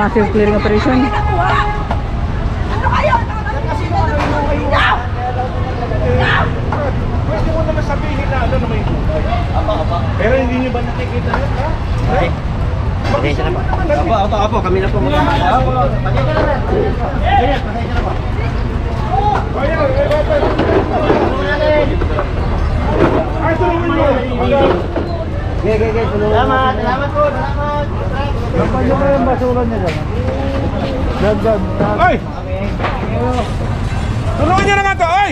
massive clearing operation. Pwede mo naman sabihin na ano na may tubig. Pero hindi nyo ba nakikita yun, ha? Okay. Pasensya na po. Apo, kami na po mga. Pasensya na. Ganyan, pasensya na po. Ay, tulungan nyo! Salamat po, salamat. Lapan nyo kayo yung basura niya dyan. Dagdag. Ay! Tulungan nyo na nga to! Ay!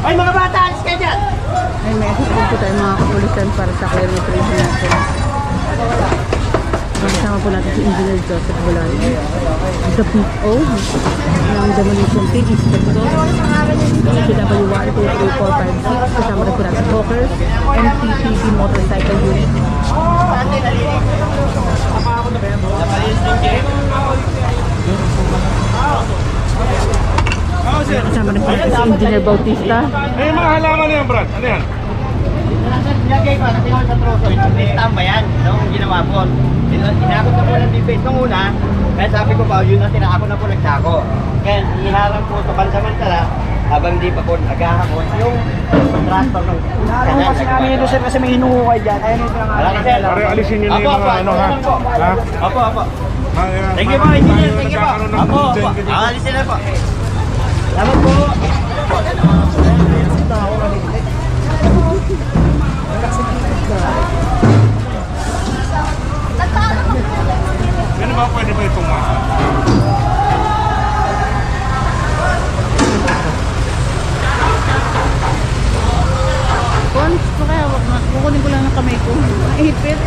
Ay, mga bata, alis kayo dyan. May message din po tayo mga kapulisan para sa clearing operation natin. Kasama po natin si Engineer Joseph Bolano, the PO ng Demolition Team Inspector, CW 1, 2, 3, 4, 5, 6. Kasama rin po natin Hawkers, MTPB Motorcycle Unit. Kasama rin po natin si Engineer Bautista. Ay, mga halaman na yan, Brad. Ano yan? Nilagay ko, natingon sa troso, tama yan, nung ginawa po. Inakot na po ng debate nung una, kaya sabi ko ba, yun ang tinakot na po nagsako. Kaya iharang po ito pansamantala, habang di pa po naghahamon, yung transport ng Ano kasi namin ito sir kasi may hinuhukay dyan. Ayun yung pinangalan. Pare, alisin nyo na yung mga ano, ha? Ha? Apo. Mga- Thank you po, engineer. Thank you po. nagkakaroon ng Apo. dyan ka dito. Alisin na po. Salamat po. Ano ba pwede ba itong mga? Kung gusto kaya, kukunin ko lang ng kamay ko. Naihipit.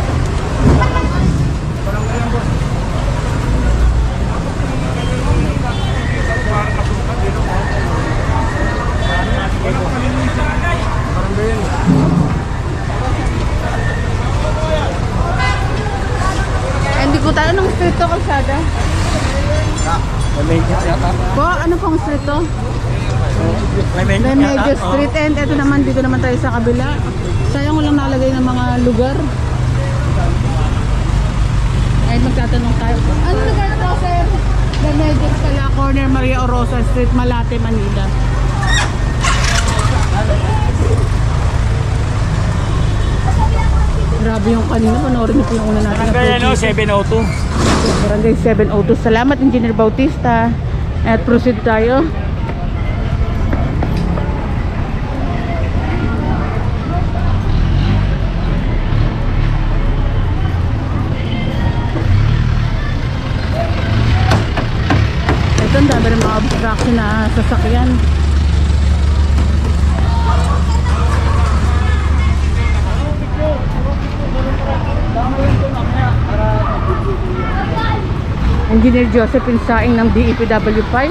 Hindi ko tayo ng street to, kalsada. Po, ano pong street to? Remedios Street, and ito naman, dito naman tayo sa kabila. Sayang walang nalagay ng mga lugar. Ay, magtatanong tayo. Ano lugar to, sir? Remedios pala, corner Maria Orosa Street, Malate, Manila. Grabe yung kanina, panoorin niyo po yung una natin. Barangay 702. Barangay 702. Salamat, Engineer Bautista. At proceed tayo. Ito, ang dami rin mga obstruction na sasakyan. Engineer Joseph Insaing ng DEPW 5.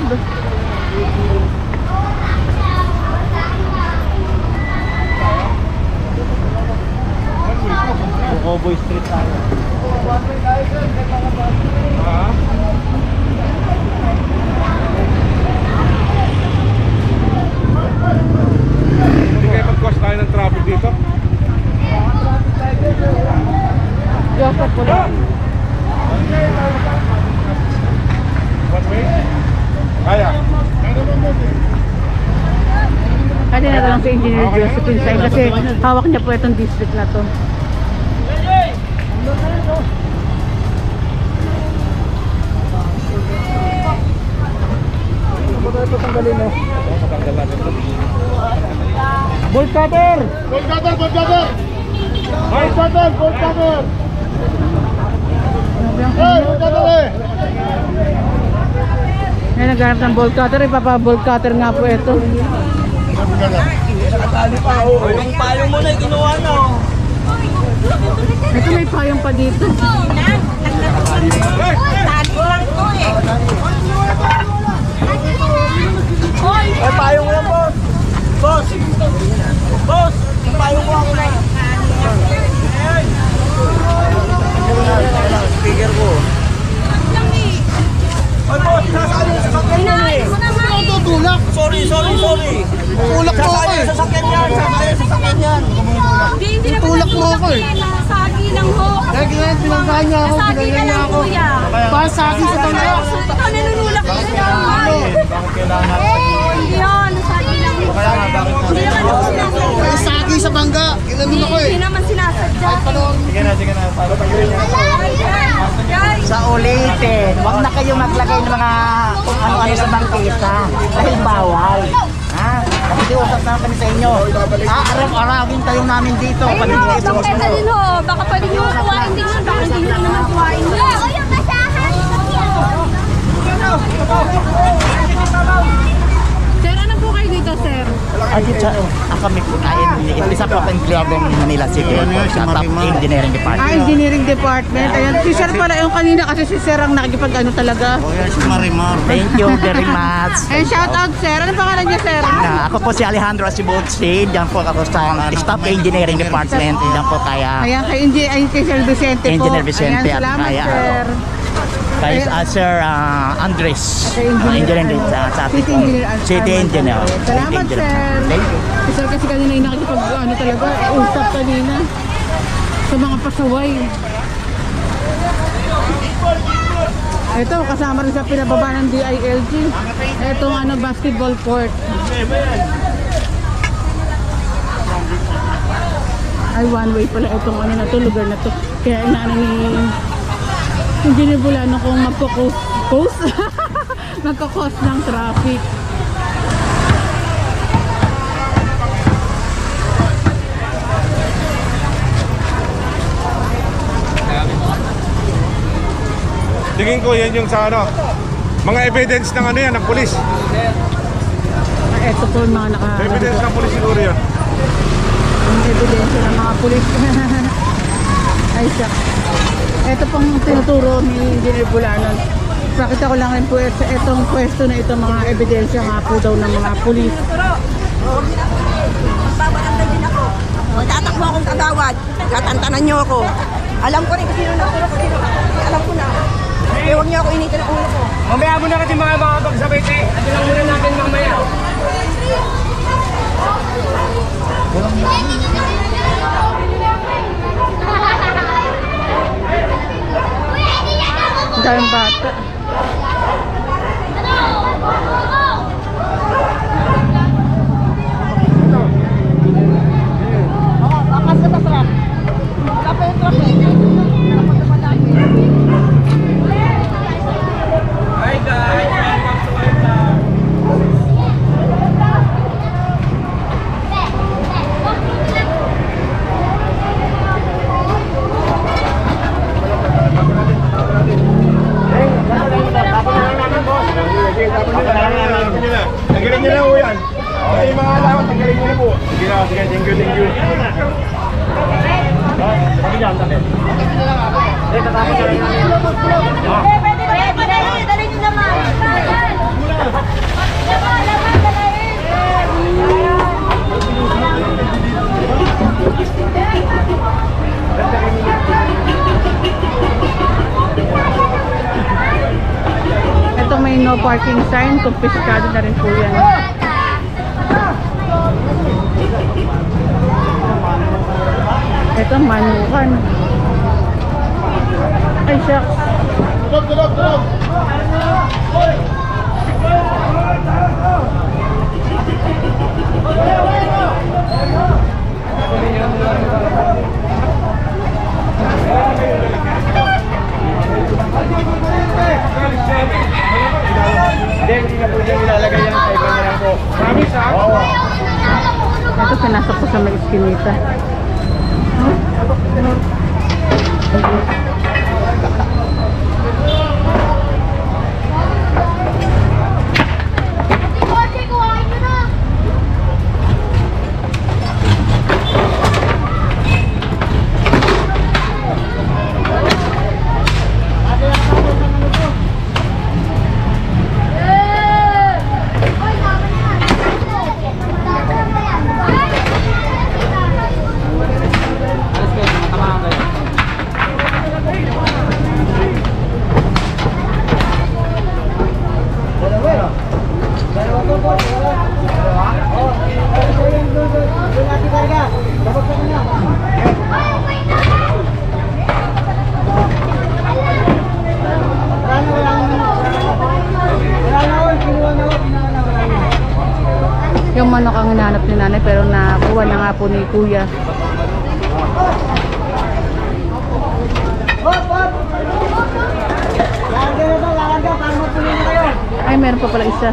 Cowboy Street tayo. Ha? Hindi kayo mag-cause tayo ng traffic dito? Joseph po lang. One way? Kaya? Kaya na lang si Engineer Joseph Insaing kasi hawak niya po itong district na to. Ito tanggalin mo. Bolt cutter! Bolt cutter! Bolt cutter! Bolt cutter! Bolt cutter! Hey! Bolt cutter eh! Ngayon naghanap ng bolt cutter, ipapa-bolt cutter nga po ito. Yung payong mo na ginawa na. Ito may payong pa dito. Ay, payong mo lang, boss. Boss! Boss! Yung payong mo ako na. Speaker ko. Ay, boss! Nasaan yung sasakyan yan eh? Tutulak! Sorry. Tulak mo ako eh! Sasakyan yan! Sasakyan yan! Hindi Tulak mo ako eh! Sagi lang ho. Pinagsahan niya ako, Sagi ka pinagsahan niya lang, ako. kuya. Pasagi sa tanda. Ikaw nanunulak ka na. Bakit kailangan Hindi yun, sagi lang. Hindi naman ho sinasadya. Sagi sa bangga. Kinamin ako eh. Hindi naman sinasadya. Sige na, para tanggalin niya. Guys, Sa ulitin, huwag na kayo maglagay ng mga kung ano-ano sa bangkita. Dahil bawal. Ha? Kasi usap na kami sa inyo. Araw-arawin kayo namin dito. ayun ho, Panigay sa bangketa din ho. Baka pwede nyo kuhain din yun. Baka hindi nyo naman kuhain yun. Sir, ano po kayo dito, sir? Ay, dito, kami po isa po ako empleyado ng Manila City Airport sa top engineering department. Engineering Department. Ayan, si sir pala yung kanina kasi si sir ang nakikipag-ano talaga. O yan si Marimar. Thank you very much. And shout out, sir. Ano pangalan niya, sir? Ako po si Alejandro Asibutsi, diyan po ako sa Staff Engineering Department, diyan po kaya Ayan, kay Sir Vicente po. Engineer Vicente Ayan, at salamat, kaya sir. kay Sir Andres, Kay Engineer. engineer sa City Engineer. City Engineer. Salamat, Engineer. sir. Thank you. Si sir kasi kanina yung nakikipag-ano talaga, usap kanina sa mga pasaway. Ito, kasama rin sa pinababa ng DILG. Itong basketball court. Ay, one way pala itong na to, lugar na to. Kaya inaano ni Engineer Bulano kung magkakos ng traffic. Tingin ko yan yung sa mga evidence ng yan, ng pulis. Ito po yung mga Evidence ng pulis siguro yun. yung ebidensya ng mga pulis. Ay, siya. Ito pong tinuturo ni Engineer Bulanon. Pakita ko lang rin po itong pwesto na ito, mga ebidensya nga po daw ng mga pulis. Babaganda din ako. Tatakbo akong kagawad. Tatantanan nyo ako. Alam ko rin kung sino naturo ko sino. Alam ko na. Kaya huwag niyo ako initin ang ulo ko. Mamaya mo na kasi mga pagsabay, te. Ano lang muna natin mamaya. Ang daming bata. Hi guys, welcome to my vlog. Tanggalin niyo na po yan. Okay, mga alawan, tanggalin niyo na po. Sige na, sige, thank you, thank you. Dali nyo naman. Ito may no parking sign, kumpiskado na rin po yan. Ito manukan. Ay, shucks. Hindi na po dyan ilalagay yan sa iba nilang po. Promise ha? Oo. Ito pinasok ko sa may iskinita. manok ang hinahanap ni nanay pero nakuha na nga po ni kuya. Ay, meron pa pala isa.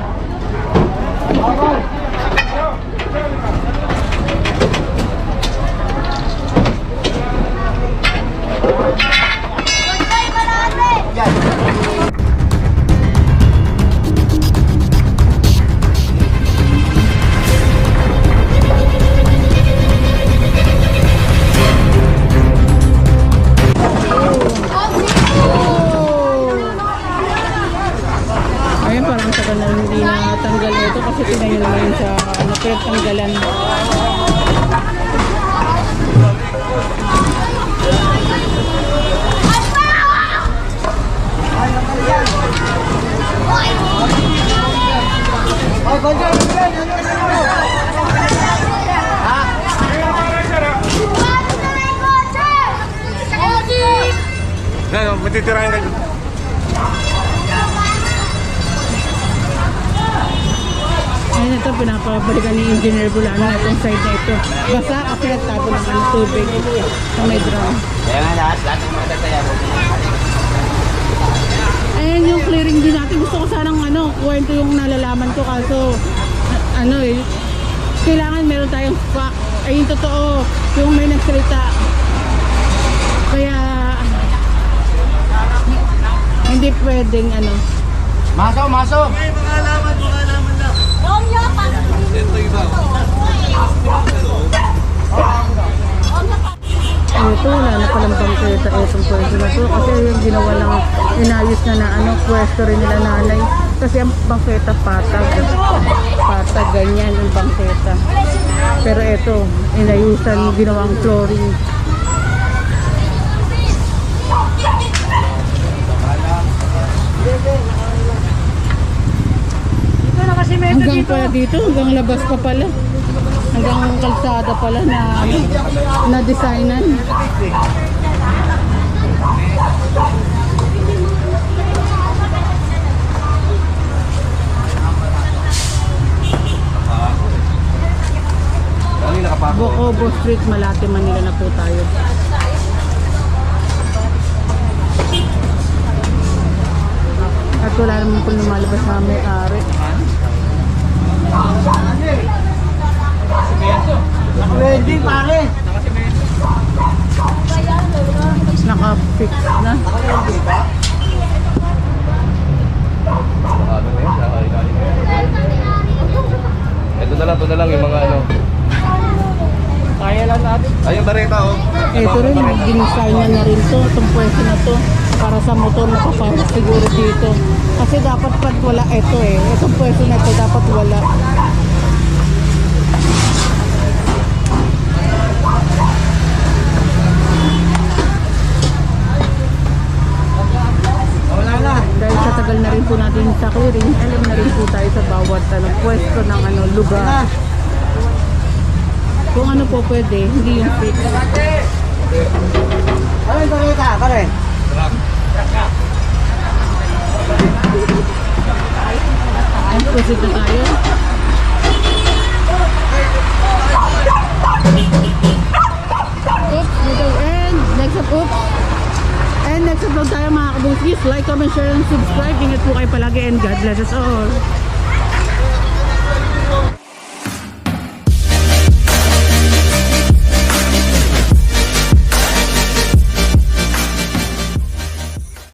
Ayun, parang tagal na hindi natanggal ito kasi tinayin naman yun sa ano, pinagtanggalan. Ngayon, matitirahin ka dyan. Ayun, ito pinapabalikan ni Engineer Bulano itong side na ito. Basa kasi nagtapo ng ano, tubig sa may drum. Kaya nga lahat ng mga tataya mo. Ayan yung clearing din natin. Gusto ko sanang ano, kwento yung nalalaman ko kaso ano eh, kailangan meron tayong fact. Ay yung totoo, yung may nagsalita. Kaya hindi pwedeng ano. Maso! Ito, wala na palang bangketa itong pwesto na to kasi yung ginawa lang inayos na ano, pwesto rin nila nanay kasi ang bangketa patag ganyan yung bangketa pero ito, inayusan ginawang flooring. Hanggang pala dito, hanggang labas pa pala. Hanggang kalsada pala na ano, na designan. Bocobo Street, Malate, Manila na po tayo. At wala naman po lumalabas na may-ari. Naka-welding pare! Naka-fix na. Ito na lang yung mga ano. Kaya lang natin. Ay, yung bareta oh. Ito rin, dinisign na rin to, itong pwesto na to para sa motor na papasok siguro dito. Kasi dapat pag wala ito eh, itong pwesto na ito dapat wala. Wala na. Dahil sa tagal na rin po natin sa clearing, alam na rin po tayo sa bawat ano, pwesto ng ano, lugar. Kung ano po pwede, hindi yung fix. Ano yung barita pare? And proceed na tayo. Oops, middle end. Next up, oops. And next upload tayo mga kabungskis. Like, comment, share, and subscribe. Ingat po kayo palagi and God bless us all.